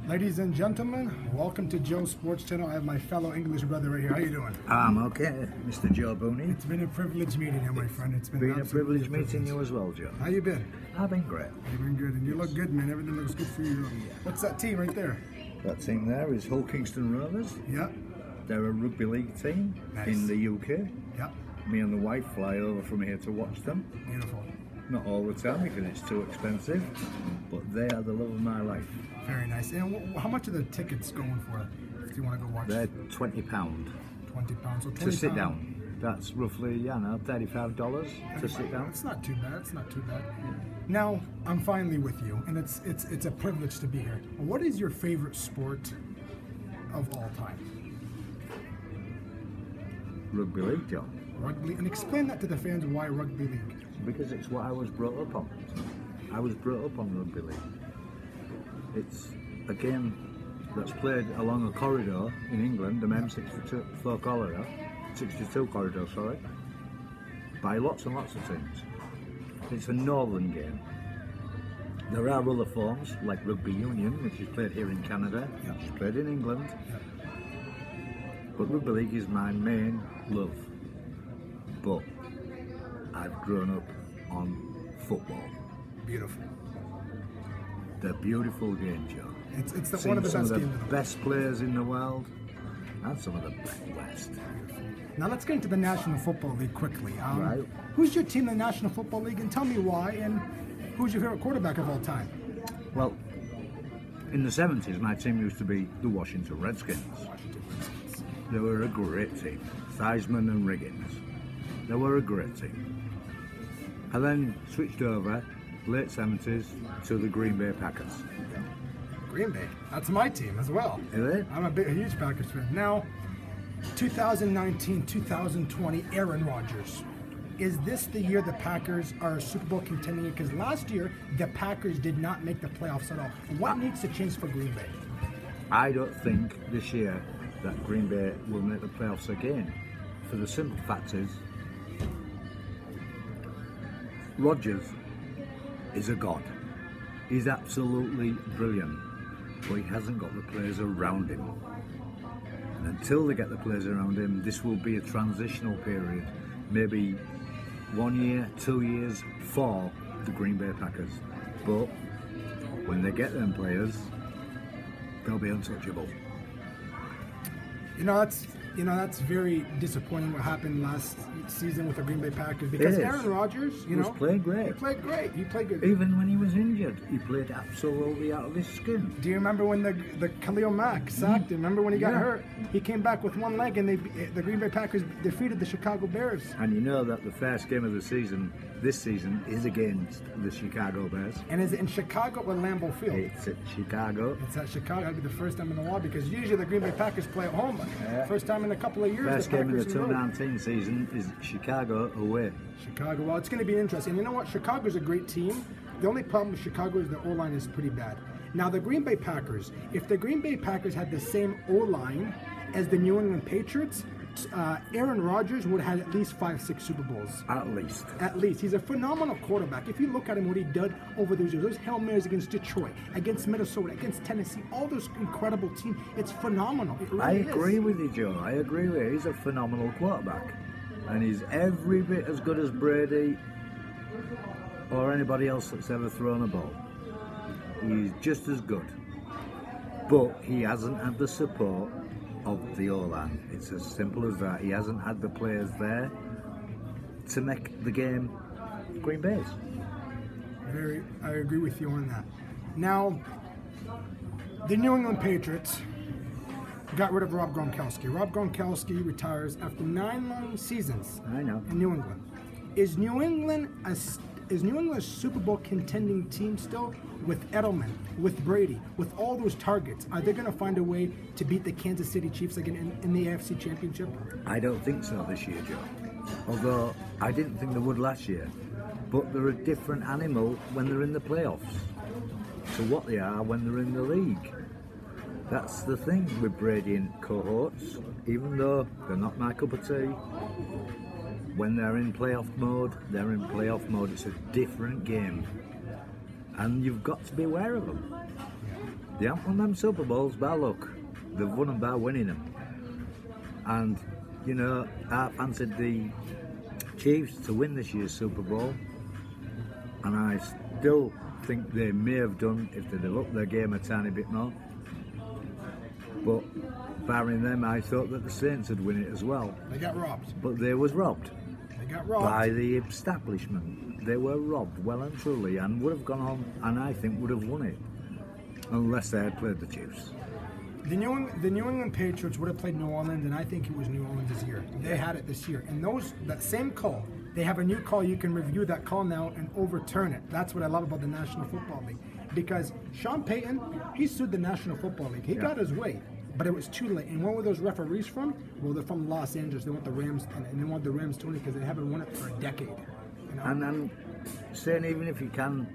Ladies and gentlemen, welcome to Joe's Sports Channel. I have my fellow English brother right here. How you doing? I'm okay, Mr. Joe Booni. It's been a privilege meeting you, my friend. It's been a privilege meeting you as well, Joe. How you been? I've been great. You've been good, and you look good, man. Everything looks good for you. What's that team right there? That team there is Hull Kingston Rovers. Yeah. They're a rugby league team in the UK. Yeah. Me and the wife fly over from here to watch them. Beautiful. Not all the time because it's too expensive, but they are the love of my life. Very nice. And how much are the tickets going for if you want to go watch? They're £20. £20. So £20 to sit down. That's roughly, $35 to sit down. It's not too bad. It's not too bad. Now, I'm finally with you, and it's a privilege to be here. What is your favorite sport of all time? Rugby league, Joe. Rugby, and explain that to the fans. Why rugby league? Because it's what I was brought up on. I was brought up on rugby league. It's a game that's played along a corridor in England, the M62 corridor, 62 corridor, sorry, by lots and lots of teams. It's a northern game. There are other forms like rugby union, which is played here in Canada, which is played in England. But rugby league is my main love. But I've grown up on football. Beautiful. The beautiful game, Joe. It's one of the best games. Some of the best players in the world, and some of the best. Now let's get into the National Football League quickly. Right. Who's your team in the National Football League, and tell me why, and who's your favorite quarterback of all time? Well, in the 70s, my team used to be the Washington Redskins. They were a great team. Theismann and Riggins. They were a great team. I then switched over, late 70s, to the Green Bay Packers. Green Bay? That's my team as well. Is it? I'm a huge Packers fan. Now, 2019, 2020, Aaron Rodgers. Is this the year the Packers are Super Bowl contending? Because last year, the Packers did not make the playoffs at all. What needs to change for Green Bay? I don't think this year that Green Bay will make the playoffs again. For the simple fact is, Rodgers is a god. He's absolutely brilliant, but he hasn't got the players around him. And until they get the players around him, this will be a transitional period, maybe 1 year, 2 years for the Green Bay Packers. But when they get them players, they'll be untouchable. That's very disappointing what happened last season with the Green Bay Packers, because Aaron Rodgers, he played great. He played great. He played good. Even when he was injured, he played absolutely out of his skin. Do you remember when the Khalil Mack sacked him? Remember when he got hurt? He came back with one leg, and the Green Bay Packers defeated the Chicago Bears. And you know that the first game of the season, this season, is against the Chicago Bears. And is it in Chicago or Lambeau Field? It's at Chicago. It's at Chicago. That'd be the first time in the wall, because usually the Green Bay Packers play at home. First time in a couple of years. First game of the 2019 season is Chicago away. Chicago. Well, it's going to be interesting. You know what? Chicago's a great team. The only problem with Chicago is the O-line is pretty bad. Now, the Green Bay Packers, if the Green Bay Packers had the same O-line as the New England Patriots, Aaron Rodgers would have had at least 5-6 Super Bowls. At least. At least. He's a phenomenal quarterback. If you look at him, what he did over those years, those Hail Marys against Detroit, against Minnesota, against Tennessee, all those incredible teams, it's phenomenal. It really I agree with you, Joe. I agree with you. He's a phenomenal quarterback. And he's every bit as good as Brady or anybody else that's ever thrown a ball. He's just as good. But he hasn't had the support of the O-line. It's as simple as that. He hasn't had the players there to make the game Green Bay's. I agree with you on that. Now, the New England Patriots got rid of Rob Gronkowski. Rob Gronkowski retires after 9 long seasons. In New England. Is New England a Super Bowl contending team still? With Edelman, with Brady, with all those targets, are they going to find a way to beat the Kansas City Chiefs again in the AFC Championship? I don't think so this year, Joe. Although I didn't think they would last year. But they're a different animal when they're in the playoffs to what they are when they're in the league. That's the thing with Brady and cohorts. Even though they're not my cup of tea, when they're in playoff mode, they're in playoff mode. It's a different game. And you've got to be aware of them. They haven't won them Super Bowls by luck. They've won them by winning them. And, you know, I fancied the Chiefs to win this year's Super Bowl. And I still think they may have done if they'd have upped their game a tiny bit more. But barring them, I thought that the Saints would win it as well. They got robbed. But they was robbed. They got robbed. By the establishment. They were robbed well and truly, and would have gone on, and I think would have won it. Unless they had played the Chiefs. The New England Patriots would have played New Orleans, and I think it was New Orleans this year. They had it this year. And that same call, they have a new call. You can review that call now and overturn it. That's what I love about the National Football League. Because Sean Payton, he sued the National Football League. He got his way, but it was too late. And where were those referees from? Well, they're from Los Angeles. They want the Rams, and they want the Rams to win it because they haven't won it for a decade. You know? And I'm saying even if you can,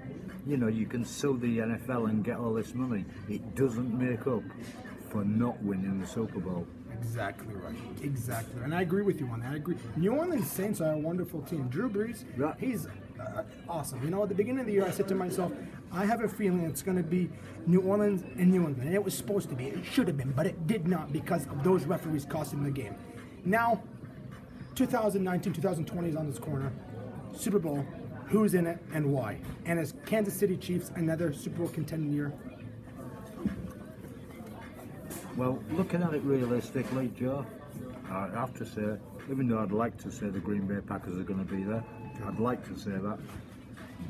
you know, you can sue the NFL and get all this money, it doesn't make up for not winning the Super Bowl. Exactly right. Exactly. And I agree with you on that. I agree. New Orleans Saints are a wonderful team. Drew Brees, he's awesome. You know, at the beginning of the year, I said to myself, I have a feeling it's going to be New Orleans and New England. And it was supposed to be. It should have been, but it did not because of those referees costing the game. Now, 2019, 2020 is on this corner. Super Bowl. Who's in it and why? And is Kansas City Chiefs another Super Bowl contending year? Well, looking at it realistically, Joe, I have to say, even though I'd like to say the Green Bay Packers are going to be there, I'd like to say that,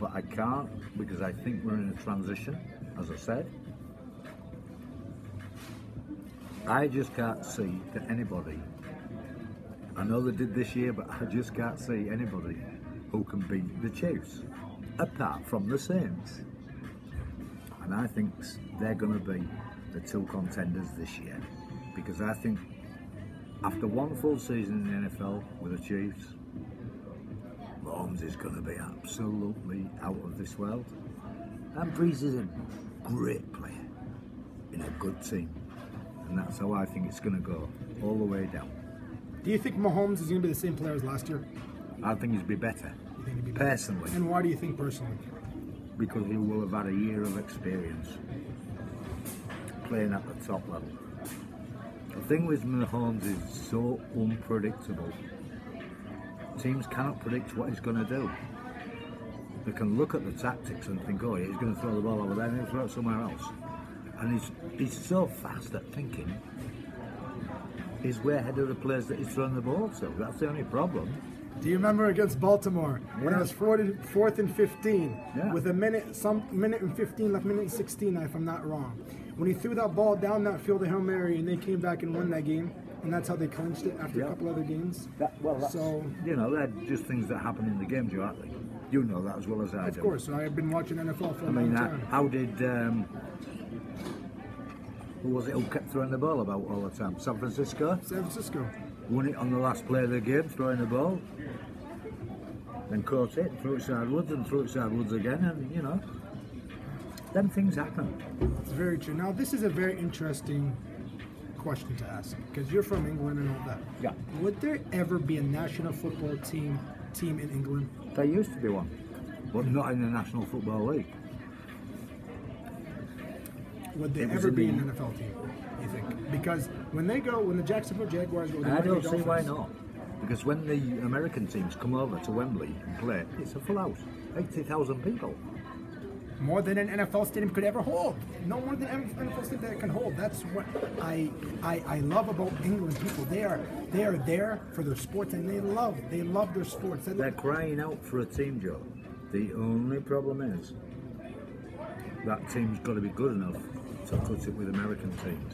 but I can't because I think we're in a transition, as I said. I just can't see that anybody, I know they did this year, but I just can't see anybody who can beat the Chiefs, apart from the Saints. And I think they're going to be the two contenders this year, because I think after one full season in the NFL with the Chiefs, Mahomes is going to be absolutely out of this world. And Brees is a great player in a good team, and that's how I think it's going to go all the way down. Do you think Mahomes is going to be the same player as last year? I think he'd be better. You think he'd be better? Personally. And why do you think personally? Because he will have had a year of experience playing at the top level. The thing with Mahomes is so unpredictable. Teams cannot predict what he's going to do. They can look at the tactics and think, oh, he's going to throw the ball over there and he'll throw it somewhere else. And he's so fast at thinking, he's way ahead of the players that he's throwing the ball to. That's the only problem. Do you remember against Baltimore when it was 4th and 15 with a minute and 15 left, minute and 16 if I'm not wrong, when he threw that ball down that field of Hail Mary and they came back and won that game, and that's how they clinched it after a couple other games. So you know, they're just things that happen in the game, Joe, aren't they? You know that as well as I do. Of course, so I've been watching NFL for a long time. How did who was it who kept throwing the ball about all the time? San Francisco? San Francisco. Won it on the last play of the game, throwing the ball. Then caught it, threw it sideways and threw it sideways again, and you know, them things happen. It's very true. Now, this is a very interesting question to ask, because you're from England and all that. Yeah. Would there ever be a national football team in England? There used to be one, but not in the National Football League. Would there ever be an NFL team, you think? Because when the Jacksonville Jaguars go, I don't see why not. Because when the American teams come over to Wembley and play, it's a full house, 80,000 people. More than an NFL stadium could ever hold. No more than an NFL stadium that it can hold. That's what I love about England people. They are there for their sports, and they love their sports. They're crying out for a team, Joe. The only problem is that team's got to be good enough to cut it with American teams.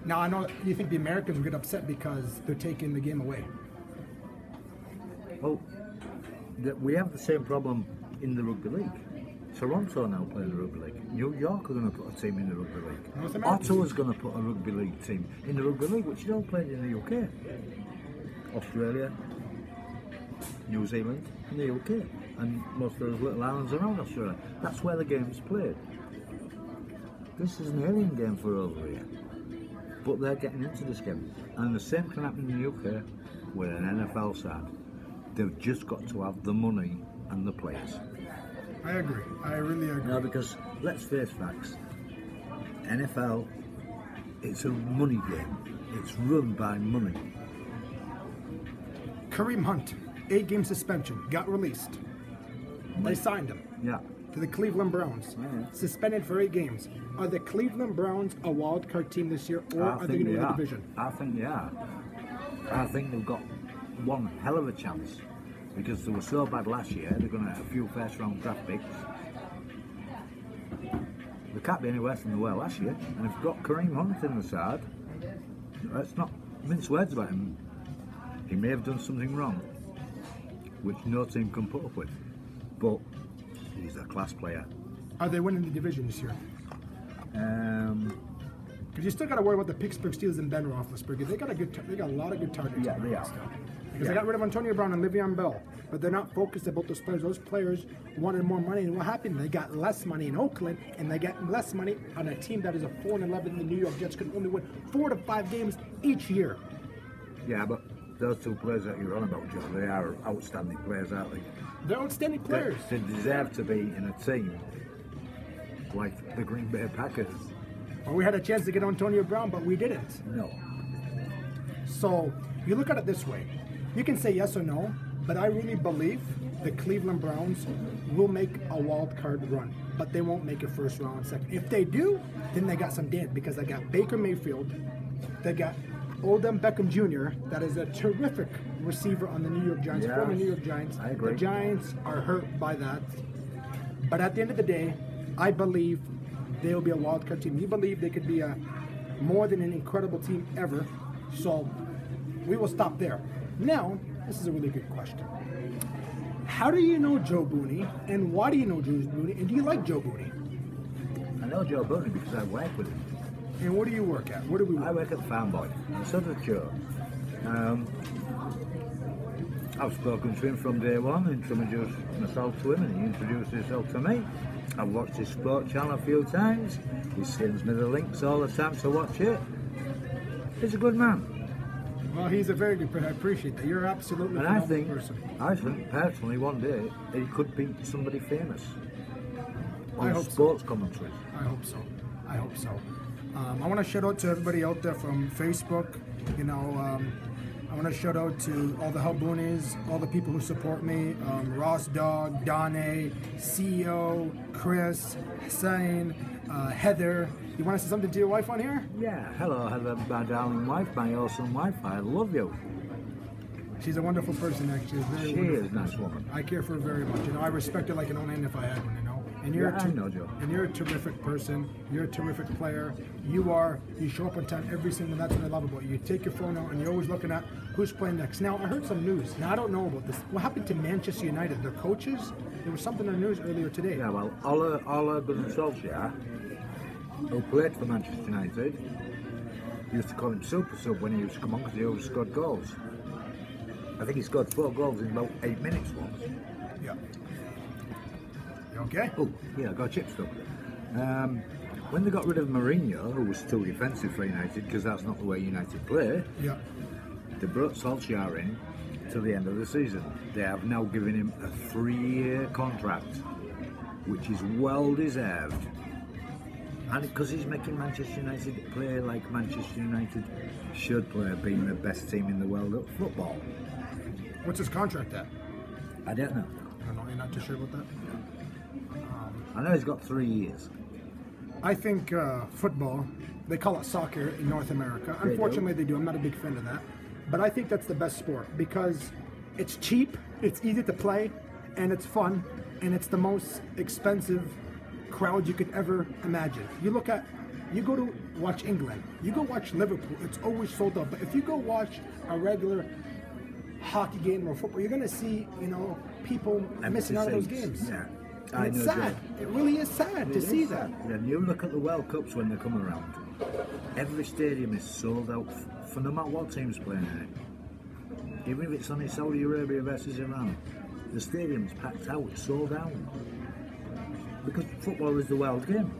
Now, I know you think the Americans will get upset because they're taking the game away. Well, we have the same problem in the rugby league. Toronto now playing the rugby league. New York are going to put a team in the rugby league. Ottawa's going to put a rugby league team in the rugby league, which you don't play in the UK. Australia, New Zealand, and the UK, and most of those little islands around Australia. That's where the game's played. This is an alien game for over here. But they're getting into this game. And the same can happen in the UK with an NFL side. They've just got to have the money and the players. I agree. I really agree. No, because let's face facts. NFL, it's a money game. It's run by money. Kareem Hunt, 8-game suspension, got released. They signed him Yeah. to the Cleveland Browns. Yeah. Suspended for 8 games. Are the Cleveland Browns a wild card team this year, or are they going to win the division? I think they are. I think they've got one hell of a chance because they were so bad last year. They're going to have a few first-round draft picks. They can't be any worse than they were last year. And if you've got Kareem Hunt in the side, let's not mince words about him. He may have done something wrong, which no team can put up with. But he's a class player. Are they winning the division this year? Because you still got to worry about the Pittsburgh Steelers and Ben Roethlisberger. They got a lot of good targets. Yeah, they are. Because they got rid of Antonio Brown and Le'Veon Bell, but they're not focused about those players. Those players wanted more money, and what happened? They got less money in Oakland, and they got less money on a team that is a 4-11. The New York Jets could only win 4 to 5 games each year. Yeah, but those two players that you're on about, Joe, they are outstanding players, aren't they? They're outstanding players. They deserve to be in a team like the Green Bay Packers. Well, we had a chance to get Antonio Brown, but we didn't. No. So you look at it this way. You can say yes or no, but I really believe the Cleveland Browns will make a wild card run, but they won't make a first round, second. If they do, then they got some dance because they got Baker Mayfield, they got Odell Beckham Jr., that is a terrific receiver on the New York Giants, Yes, former New York Giants. I agree. The Giants are hurt by that. But at the end of the day, I believe they'll be a wild card team. You believe they could be a more than an incredible team ever. So we will stop there. Now, this is a really good question. How do you know Joe Booni, and why do you know Joe Booni, and do you like Joe Booni? I know Joe Booni because I work with him. And where do you work at? Where do we work? I work at the Farm Boy, and so does Joe. I've spoken to him from day one, introduced myself to him, and he introduced himself to me. I've watched his sport channel a few times. He sends me the links all the time to watch it. He's a good man. Well, he's a very good person. I appreciate that. You're absolutely And a phenomenal person. I think personally one day he could be somebody famous I on hope sports commentary. I hope so. I hope so. I want to shout out to everybody out there from Facebook. You know, I want to shout out to all the Hub Boonies, all the people who support me. Ross Dog, Donnie, CEO, Chris, Hussein, Heather. You want to say something to your wife on here? Yeah, hello, my darling wife, my awesome wife. I love you. She's a wonderful person, actually. She is a nice woman. I care for her very much. You know, I respect her like an own hand if I had one. You know, and you're I know, Joe. And you're a terrific person. You're a terrific player. You show up on time every single. That's what I love about you. You take your phone out and you're always looking at who's playing next. Now I heard some news. Now I don't know about this. What happened to Manchester United? Their coaches? There was something in the news earlier today. Yeah, well, Ola Gunnar Solskjaer, who played for Manchester United, used to call him Super Sub when he used to come on because he always scored goals. I think he scored 4 goals in about 8 minutes once. Yeah. You okay? Oh, yeah, I got chip stuck. When they got rid of Mourinho, who was too defensive for United, because that's not the way United play, Yeah. they brought Solskjaer in to the end of the season. They have now given him a 3-year contract, which is well deserved. And because he's making Manchester United play like Manchester United should play, being the best team in the world at football. What's his contract at? I don't know. I don't know. You're not too sure about that? I know he's got 3 years. I think football, they call it soccer in North America. Unfortunately, they do. I'm not a big fan of that. But I think that's the best sport because it's cheap, it's easy to play, and it's fun, and it's the most expensive crowd you could ever imagine. You go to watch England, you go watch Liverpool, it's always sold out. But if you go watch a regular hockey game or football, you're going to see, people missing out on those games. Yeah. And it's sad. It really is sad to see that. And you look at the World Cups when they come around. Every stadium is sold out for no matter what team's playing in it. Even if it's only Saudi Arabia versus Iran, the stadium's packed out, it's sold out. Because football is the world game.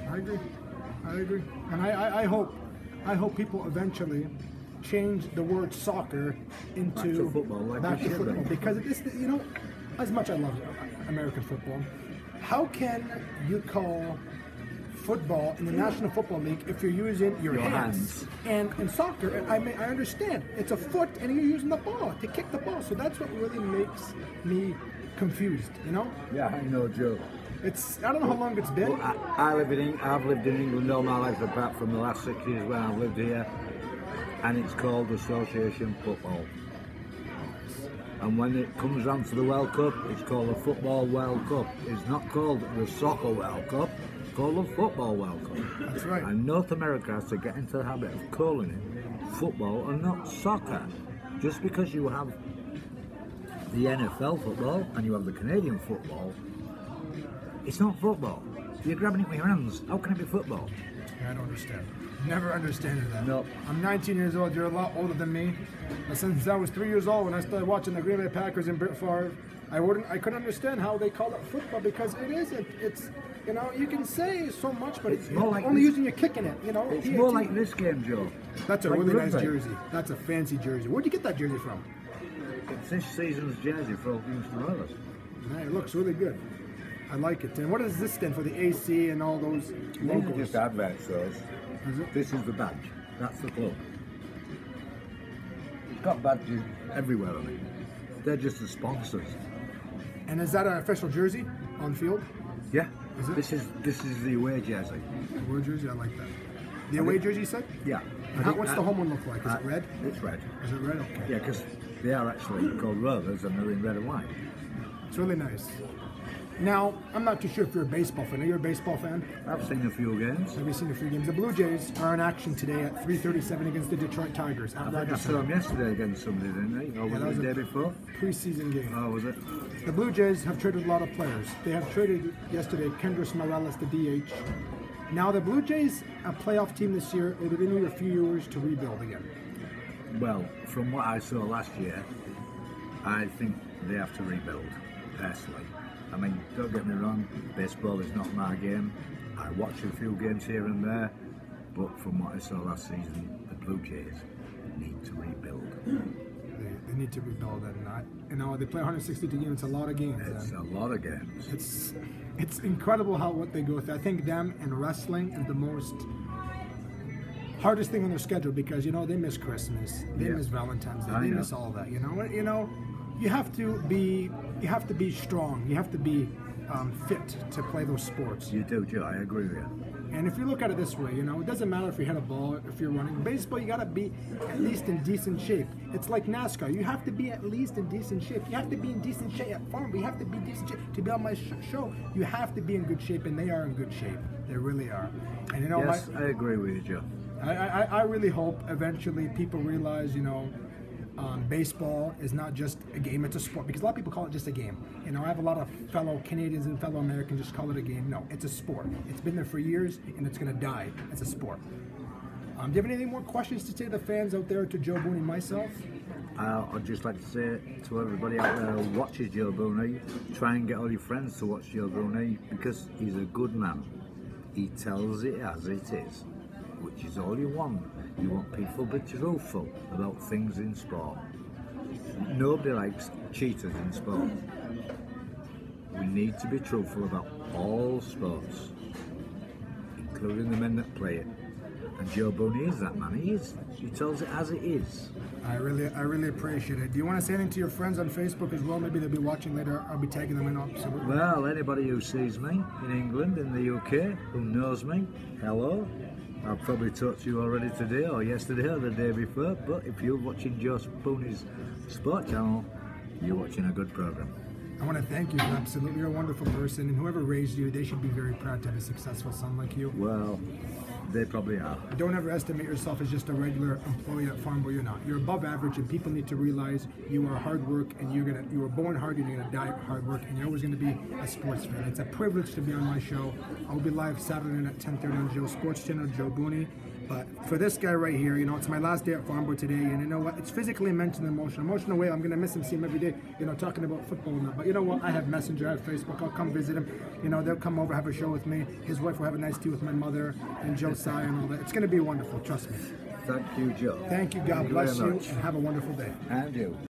I agree. And I hope people eventually change the word soccer into back to football, like we should be. Because it's, as much I love American football, how can you call football in the National Football League if you're using your hands. And in soccer, I understand it's a foot and you're using the ball to kick the ball. So that's what really makes me confused, you know? Yeah, I know, Joe. I don't know how long it's been. Well, I've lived in England all my life, apart from the last 6 years when I've lived here, and it's called Association Football. And when it comes round to the World Cup, it's called the Football World Cup. It's not called the Soccer World Cup, it's called the Football World Cup. That's right. And North America has to get into the habit of calling it football and not soccer. Just because you have the NFL football and you have the Canadian football, it's not football. You're grabbing it with your hands. How can it be football? I don't understand. Never understood that. No. I'm 19 years old. You're a lot older than me. Since I was 3 years old when I started watching the Green Bay Packers and Brett Favre, I couldn't understand how they call it football because it isn't. It's, you know, you can say so much, but it's more like only using your kicking it. You know, it's more like this game, Joe. That's a really nice jersey. That's a fancy jersey. Where'd you get that jersey from? It's this season's jersey for all things to Rollers. It looks really good. I like it. And what does this stand for? The AC and all those logos? These are just adverts, those. Is it? This is the badge. That's the club. It's got badges everywhere on it. They're just the sponsors. And is that an official jersey on field? Yeah. Is it? This is the away jersey. The away jersey, I like that. The away jersey, you said? Yeah. What's the home one look like? Is it red? It's red. Is it red? Okay. Yeah, because they are actually called Rollers and they're in red and white. It's really nice. Now, I'm not too sure if you're a baseball fan. Are you a baseball fan? I've seen a few games. Have you seen a few games? The Blue Jays are in action today at 3:37 against the Detroit Tigers. I think I saw them yesterday against somebody, didn't they? Or was it the day before? Preseason game. Oh, was it? The Blue Jays have traded a lot of players. They have traded yesterday Kendrys Morales, the DH. Now, the Blue Jays, a playoff team this year, or do they need a few years to rebuild again? Well, from what I saw last year, I think they have to rebuild, personally. I mean, don't get me wrong, baseball is not my game. I watch a few games here and there, but from what I saw last season, the Blue Jays need to rebuild. They need to rebuild, and they play 162 games. It's a lot of games. It's a lot of games. It's incredible what they go through. I think them and wrestling is the most hardest thing on their schedule because they miss Christmas, they miss Valentine's Day, they miss all that. You have to be strong. You have to be fit to play those sports. You do, Joe. I agree with you. And if you look at it this way, it doesn't matter if you hit a ball, if you're running. Baseball, you got to be at least in decent shape. It's like NASCAR. You have to be at least in decent shape. You have to be in decent shape at farm. You have to be in decent shape to be on my show. You have to be in good shape, and they are in good shape. They really are. And yes, I agree with you, Joe. I really hope eventually people realize, baseball is not just a game, it's a sport. Because a lot of people call it just a game. I have a lot of fellow Canadians and fellow Americans just call it a game. No, it's a sport. It's been there for years, and it's going to die. It's a sport. Do you have any more questions to say to the fans out there, to Joe Booni and myself? I'd just like to say to everybody out there who watches Joe Booni, try and get all your friends to watch Joe Booni because he's a good man. He tells it as it is, which is all you want. You want people to be truthful about things in sport. Nobody likes cheaters in sport. We need to be truthful about all sports, including the men that play it. And Joe Booni is that man. He tells it as it is. I really appreciate it. Do you want to say anything to your friends on Facebook as well? Maybe they'll be watching later. I'll be tagging them in. Absolutely. Well, anybody who sees me in England, in the UK, who knows me, hello. I've probably talked to you already today or yesterday or the day before, but if you're watching Joe Booni's Sport Channel, you're watching a good program. I want to thank you. Absolutely, you're a wonderful person, and whoever raised you, they should be very proud to have a successful son like you. Well, they probably are. Don't ever estimate yourself as just a regular employee at Farm Boy. You're not. You're above average, and people need to realize you are hard work, and you were born hard, and you're gonna die hard work, and you're always gonna be a sports fan. It's a privilege to be on my show. I'll be live Saturday night at 10:30 on Joe's Sports Channel, Joe Booni. But for this guy right here, it's my last day at Farm Boy today, and you know what? It's physically, mentally, emotional way. I'm gonna miss him, see him every day, talking about football and that. But you know what? I have Messenger, I have Facebook. I'll come visit him. They'll come over, have a show with me. His wife will have a nice tea with my mother and Josiah and all that. It's gonna be wonderful. Trust me. Thank you, Joe. Thank you. God bless you, and have a wonderful day. And you.